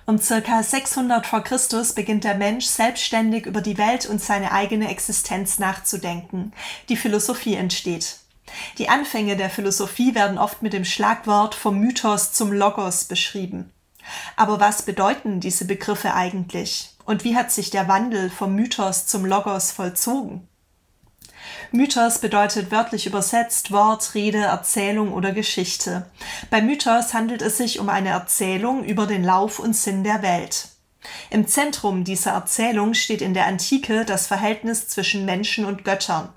Um ca. 600 vor Christus beginnt der Mensch selbstständig über die Welt und seine eigene Existenz nachzudenken. Die Philosophie entsteht. Die Anfänge der Philosophie werden oft mit dem Schlagwort vom Mythos zum Logos beschrieben. Aber was bedeuten diese Begriffe eigentlich? Und wie hat sich der Wandel vom Mythos zum Logos vollzogen? Mythos bedeutet wörtlich übersetzt Wort, Rede, Erzählung oder Geschichte. Bei Mythos handelt es sich um eine Erzählung über den Lauf und Sinn der Welt. Im Zentrum dieser Erzählung steht in der Antike das Verhältnis zwischen Menschen und Göttern.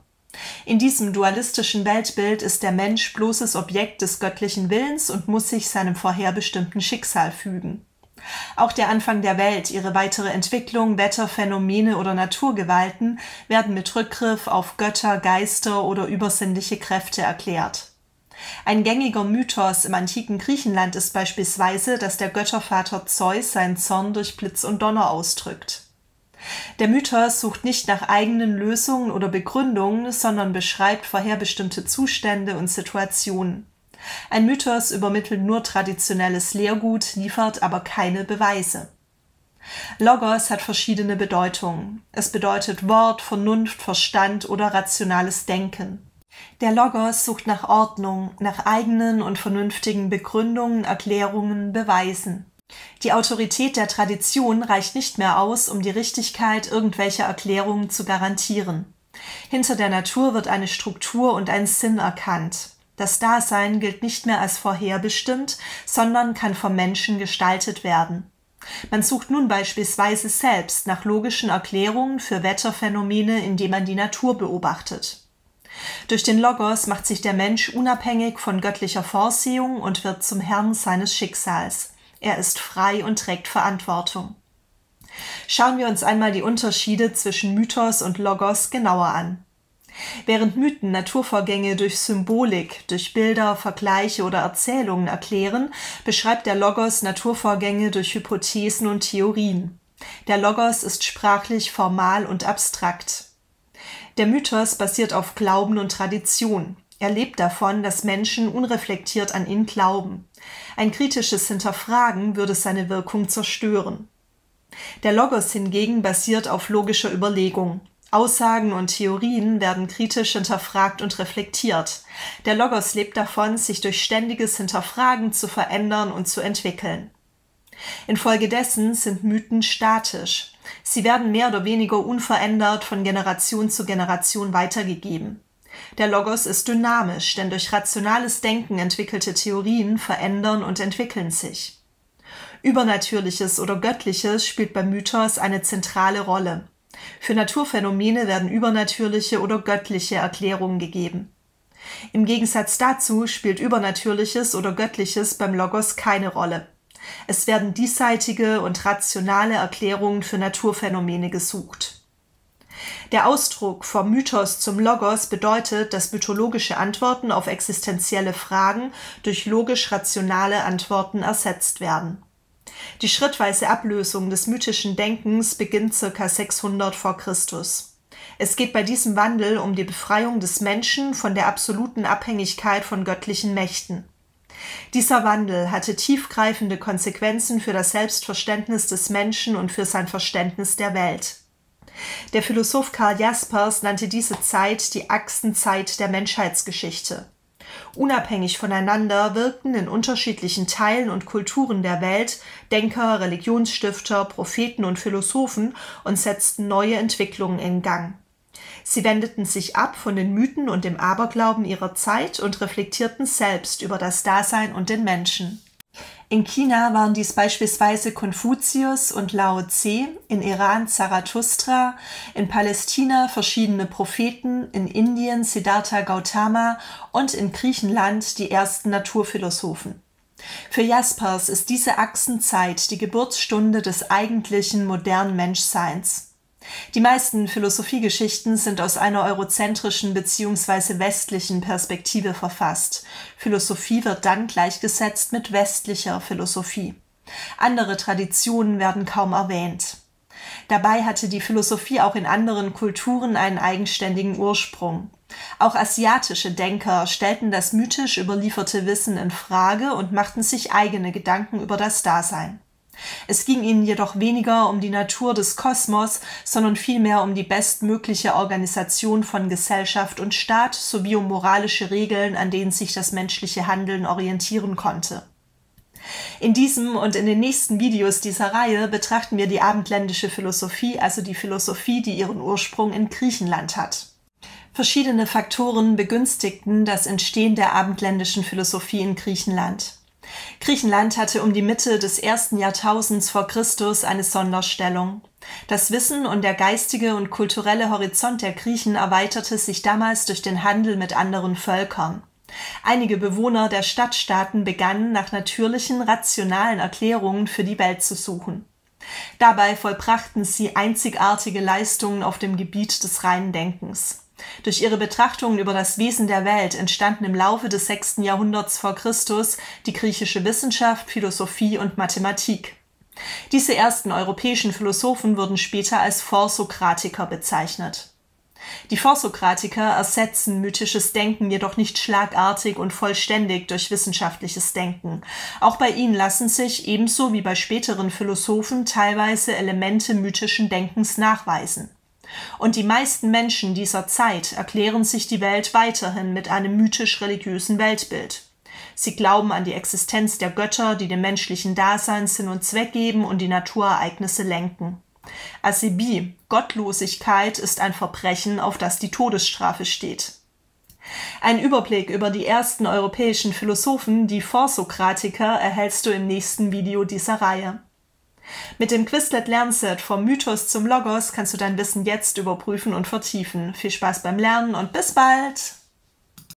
In diesem dualistischen Weltbild ist der Mensch bloßes Objekt des göttlichen Willens und muss sich seinem vorherbestimmten Schicksal fügen. Auch der Anfang der Welt, ihre weitere Entwicklung, Wetterphänomene oder Naturgewalten werden mit Rückgriff auf Götter, Geister oder übersinnliche Kräfte erklärt. Ein gängiger Mythos im antiken Griechenland ist beispielsweise, dass der Göttervater Zeus seinen Zorn durch Blitz und Donner ausdrückt. Der Mythos sucht nicht nach eigenen Lösungen oder Begründungen, sondern beschreibt vorherbestimmte Zustände und Situationen. Ein Mythos übermittelt nur traditionelles Lehrgut, liefert aber keine Beweise. Logos hat verschiedene Bedeutungen. Es bedeutet Wort, Vernunft, Verstand oder rationales Denken. Der Logos sucht nach Ordnung, nach eigenen und vernünftigen Begründungen, Erklärungen, Beweisen. Die Autorität der Tradition reicht nicht mehr aus, um die Richtigkeit irgendwelcher Erklärungen zu garantieren. Hinter der Natur wird eine Struktur und ein Sinn erkannt. Das Dasein gilt nicht mehr als vorherbestimmt, sondern kann vom Menschen gestaltet werden. Man sucht nun beispielsweise selbst nach logischen Erklärungen für Wetterphänomene, indem man die Natur beobachtet. Durch den Logos macht sich der Mensch unabhängig von göttlicher Vorsehung und wird zum Herrn seines Schicksals. Er ist frei und trägt Verantwortung. Schauen wir uns einmal die Unterschiede zwischen Mythos und Logos genauer an. Während Mythen Naturvorgänge durch Symbolik, durch Bilder, Vergleiche oder Erzählungen erklären, beschreibt der Logos Naturvorgänge durch Hypothesen und Theorien. Der Logos ist sprachlich formal und abstrakt. Der Mythos basiert auf Glauben und Tradition. Er lebt davon, dass Menschen unreflektiert an ihn glauben. Ein kritisches Hinterfragen würde seine Wirkung zerstören. Der Logos hingegen basiert auf logischer Überlegung. Aussagen und Theorien werden kritisch hinterfragt und reflektiert. Der Logos lebt davon, sich durch ständiges Hinterfragen zu verändern und zu entwickeln. Infolgedessen sind Mythen statisch. Sie werden mehr oder weniger unverändert von Generation zu Generation weitergegeben. Der Logos ist dynamisch, denn durch rationales Denken entwickelte Theorien verändern und entwickeln sich. Übernatürliches oder Göttliches spielt beim Mythos eine zentrale Rolle. Für Naturphänomene werden übernatürliche oder göttliche Erklärungen gegeben. Im Gegensatz dazu spielt Übernatürliches oder Göttliches beim Logos keine Rolle. Es werden diesseitige und rationale Erklärungen für Naturphänomene gesucht. Der Ausdruck vom Mythos zum Logos bedeutet, dass mythologische Antworten auf existenzielle Fragen durch logisch-rationale Antworten ersetzt werden. Die schrittweise Ablösung des mythischen Denkens beginnt ca. 600 vor Christus. Es geht bei diesem Wandel um die Befreiung des Menschen von der absoluten Abhängigkeit von göttlichen Mächten. Dieser Wandel hatte tiefgreifende Konsequenzen für das Selbstverständnis des Menschen und für sein Verständnis der Welt. Der Philosoph Karl Jaspers nannte diese Zeit die Achsenzeit der Menschheitsgeschichte. Unabhängig voneinander wirkten in unterschiedlichen Teilen und Kulturen der Welt Denker, Religionsstifter, Propheten und Philosophen und setzten neue Entwicklungen in Gang. Sie wendeten sich ab von den Mythen und dem Aberglauben ihrer Zeit und reflektierten selbst über das Dasein und den Menschen. In China waren dies beispielsweise Konfuzius und Lao Tse, in Iran Zarathustra, in Palästina verschiedene Propheten, in Indien Siddhartha Gautama und in Griechenland die ersten Naturphilosophen. Für Jaspers ist diese Achsenzeit die Geburtsstunde des eigentlichen modernen Menschseins. Die meisten Philosophiegeschichten sind aus einer eurozentrischen bzw. westlichen Perspektive verfasst. Philosophie wird dann gleichgesetzt mit westlicher Philosophie. Andere Traditionen werden kaum erwähnt. Dabei hatte die Philosophie auch in anderen Kulturen einen eigenständigen Ursprung. Auch asiatische Denker stellten das mythisch überlieferte Wissen in Frage und machten sich eigene Gedanken über das Dasein. Es ging ihnen jedoch weniger um die Natur des Kosmos, sondern vielmehr um die bestmögliche Organisation von Gesellschaft und Staat sowie um moralische Regeln, an denen sich das menschliche Handeln orientieren konnte. In diesem und in den nächsten Videos dieser Reihe betrachten wir die abendländische Philosophie, also die Philosophie, die ihren Ursprung in Griechenland hat. Verschiedene Faktoren begünstigten das Entstehen der abendländischen Philosophie in Griechenland. Griechenland hatte um die Mitte des 1. Jahrtausends vor Christus eine Sonderstellung. Das Wissen und der geistige und kulturelle Horizont der Griechen erweiterte sich damals durch den Handel mit anderen Völkern. Einige Bewohner der Stadtstaaten begannen, nach natürlichen, rationalen Erklärungen für die Welt zu suchen. Dabei vollbrachten sie einzigartige Leistungen auf dem Gebiet des reinen Denkens. Durch ihre Betrachtungen über das Wesen der Welt entstanden im Laufe des 6. Jahrhunderts vor Christus die griechische Wissenschaft, Philosophie und Mathematik. Diese ersten europäischen Philosophen wurden später als Vorsokratiker bezeichnet. Die Vorsokratiker ersetzen mythisches Denken jedoch nicht schlagartig und vollständig durch wissenschaftliches Denken. Auch bei ihnen lassen sich, ebenso wie bei späteren Philosophen, teilweise Elemente mythischen Denkens nachweisen. Und die meisten Menschen dieser Zeit erklären sich die Welt weiterhin mit einem mythisch-religiösen Weltbild. Sie glauben an die Existenz der Götter, die dem menschlichen Dasein Sinn und Zweck geben und die Naturereignisse lenken. Asebie, Gottlosigkeit, ist ein Verbrechen, auf das die Todesstrafe steht. Ein Überblick über die ersten europäischen Philosophen, die Vorsokratiker, erhältst du im nächsten Video dieser Reihe. Mit dem Quizlet-Lernset vom Mythos zum Logos kannst du dein Wissen jetzt überprüfen und vertiefen. Viel Spaß beim Lernen und bis bald!